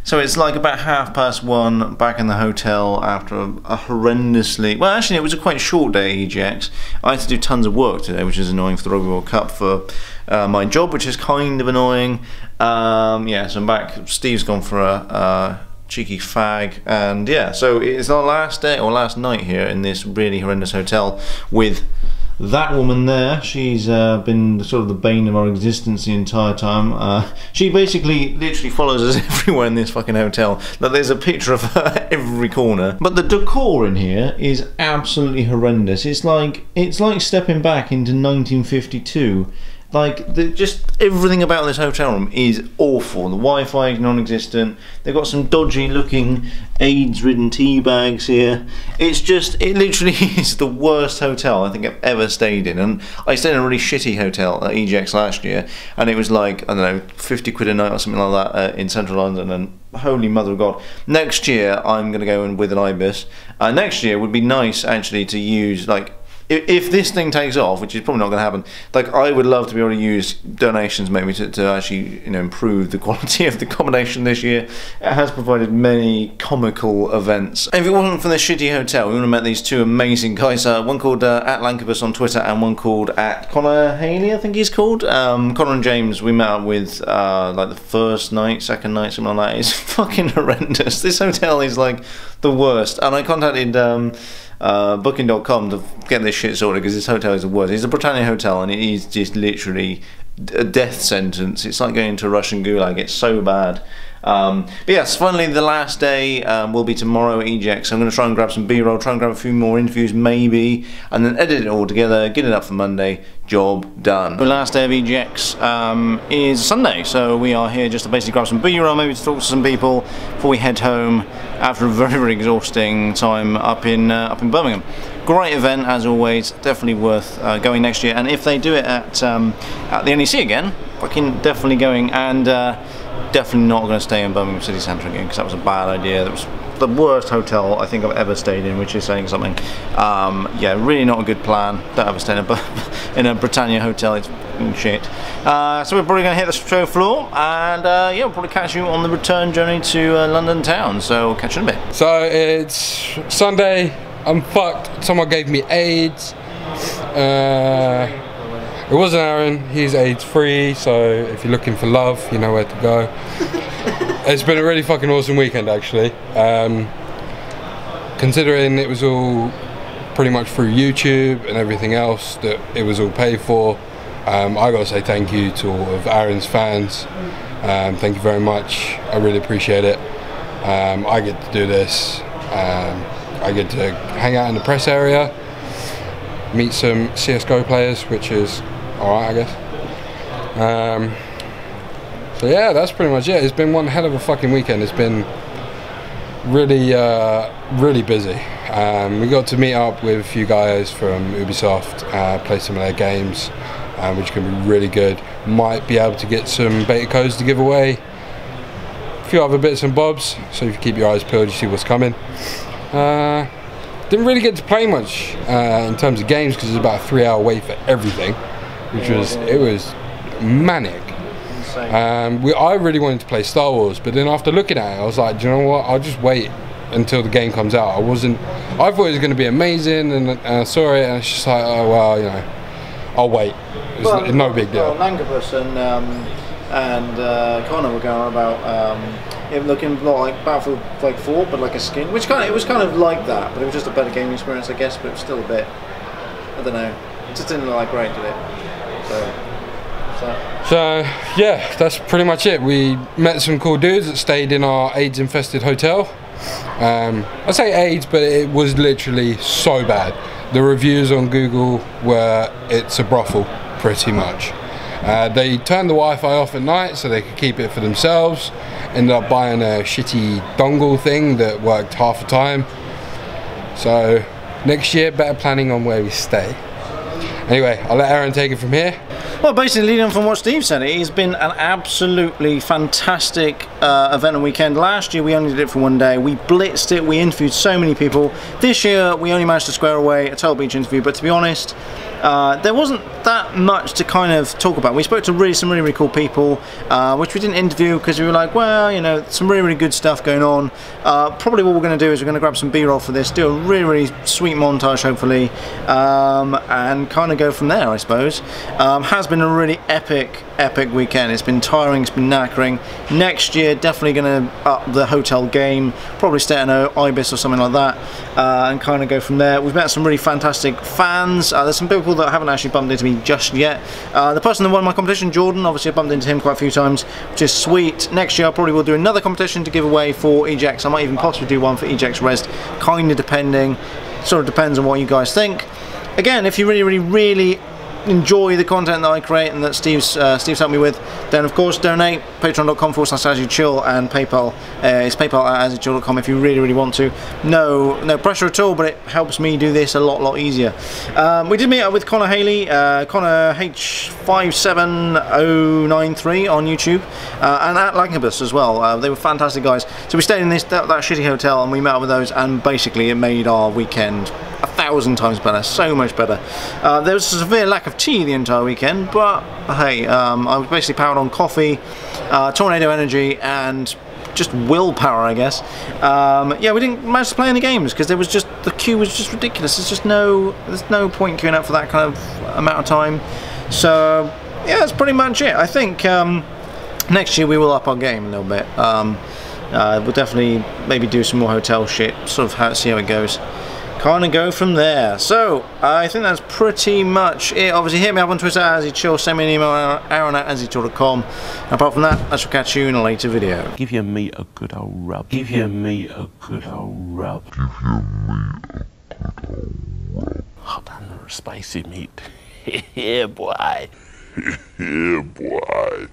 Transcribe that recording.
So it's like about 1:30 back in the hotel after a horrendously... Well, actually, it was a quite short day at EGX. I had to do tons of work today, which is annoying for the Rugby World Cup for my job, which is kind of annoying. Yeah, so I'm back. Steve's gone for a cheeky fag, and yeah, so it's our last day or last night here in this really horrendous hotel with that woman there. She's been sort of the bane of our existence the entire time. She basically literally follows us everywhere in this fucking hotel. Like, there's a picture of her every corner. But the decor in here is absolutely horrendous. It's like stepping back into 1952. Like, just everything about this hotel room is awful. The Wi-Fi is non-existent. They've got some dodgy looking AIDS-ridden tea bags here. It's just, it literally is the worst hotel I think I've ever stayed in. And I stayed in a really shitty hotel at EGX last year, and it was like, I don't know, 50 quid a night or something like that in central London, and holy mother of God. Next year I'm going to go in with an Ibis. Next year would be nice actually to use, like, if this thing takes off, which is probably not going to happen, like, I would love to be able to use donations maybe to actually, you know, improve the quality of the accommodation this year. It has provided many comical events. If it wasn't for this shitty hotel, we would have met these two amazing guys. One called @Lancobus on Twitter, and one called @Connor Haley, I think he's called. Connor and James, we met up with like the first night, second night, something like that. It's fucking horrendous. This hotel is like the worst, and I contacted Booking.com to get this shit sorted because this hotel is the worst. It's a Britannia hotel, and it is just literally a death sentence. It's like going into a Russian gulag. It's so bad. But yes, finally the last day will be tomorrow at EGX. I'm going to try and grab some B-roll, try and grab a few more interviews maybe, and then edit it all together, get it up for Monday. Job done. The last day of EGX is Sunday, so we are here just to basically grab some B-roll, maybe to talk to some people before we head home after a very, very exhausting time up in Birmingham. Great event as always, definitely worth going next year, and if they do it at the NEC again, fucking definitely going, and definitely not going to stay in Birmingham City Centre again, because that was a bad idea. That was the worst hotel I think I've ever stayed in, which is saying something. Yeah, really not a good plan. Don't ever stay in a Britannia hotel, it's shit. So we're probably going to hit the show floor, and yeah, we'll probably catch you on the return journey to London town, so we'll catch you in a bit. So it's Sunday, I'm fucked, someone gave me AIDS. It wasn't Aaron, he's AIDS free, so if you're looking for love, you know where to go. It's been a really fucking awesome weekend actually. Considering it was all pretty much through YouTube and everything else, that it was all paid for, I gotta say thank you to all of Aaron's fans. Thank you very much, I really appreciate it. I get to do this, I get to hang out in the press area, meet some CSGO players, which is alright I guess. So yeah, that's pretty much it. It's been one hell of a fucking weekend. It's been really, really busy. We got to meet up with a few guys from Ubisoft, play some of their games, which can be really good. Might be able to get some beta codes to give away. A few other bits and bobs, so if you keep your eyes peeled, you see what's coming. Didn't really get to play much in terms of games, because it's about a 3-hour wait for everything, which was, it was manic. I really wanted to play Star Wars, but then after looking at it, I was like, do you know what? I'll just wait until the game comes out. I thought it was going to be amazing, and I saw it, and it's just like, oh well, you know, I'll wait. It's no big deal. Well, Lancobus and Connor were going on about it looking like Battlefield like 4, but like a skin, which it was kind of like that, but it was just a better gaming experience, I guess. But it was still a bit, I don't know, it just didn't look like great, did it? So yeah, that's pretty much it. We met some cool dudes that stayed in our AIDS infested hotel. I say AIDS, but it was literally so bad. The reviews on Google were, it's a brothel pretty much. They turned the Wi-Fi off at night so they could keep it for themselves. Ended up buying a shitty dongle thing that worked half the time. So next year, better planning on where we stay. Anyway, I'll let Aaron take it from here. Well, basically, leading on from what Steve said, it has been an absolutely fantastic event and weekend. Last year we only did it for one day. We blitzed it, we interviewed so many people. This year we only managed to square away a Turtle Beach interview, but to be honest, there wasn't that much to kind of talk about. We spoke to some really cool people, which we didn't interview because we were like, well, you know, some really good stuff going on. Probably what we're going to do is we're going to grab some B-roll for this, do a really sweet montage hopefully, and kind of go from there, I suppose. Has been a really epic weekend. It's been tiring, it's been knackering. Next year definitely going to up the hotel game, probably stay at an Ibis or something like that, and kind of go from there. We've met some really fantastic fans. There's some people that haven't actually bumped into me just yet. The person that won my competition, Jordan, obviously I bumped into him quite a few times, which is sweet. Next year I probably will do another competition to give away for EGX. I might even possibly do one for EGX Res, kind of depending. Sort of depends on what you guys think. Again, if you really enjoy the content that I create and that Steve's helped me with, then of course donate. Patreon.com/AsYouChill, and PayPal is PayPal@AsYouChill.com if you really want to. No pressure at all, but it helps me do this a lot easier. We did meet up with Connor Haley, Connor H57093 on YouTube, and at Lankabus as well. They were fantastic guys. So we stayed in that shitty hotel and we met up with those, and basically it made our weekend 1,000 times better, so much better. There was a severe lack of tea the entire weekend, but hey, I was basically powered on coffee, tornado energy, and just willpower, I guess. Yeah, we didn't manage to play any games because there was just, the queue was just ridiculous. There's no point queuing up for that kind of amount of time. So yeah, that's pretty much it. I think next year we will up our game a little bit. We'll definitely maybe do some more hotel shit, sort of see how it goes. Kind of go from there. So I think that's pretty much it. Obviously hit me up on Twitter at AsYouChill, send me an email aaron@asyouchill.com. Apart from that, I shall catch you in a later video. Give your meat a good old rub. Give your meat a good old rub. Give your meat a good old rub. Hot and spicy meat. Yeah, boy. Yeah, boy.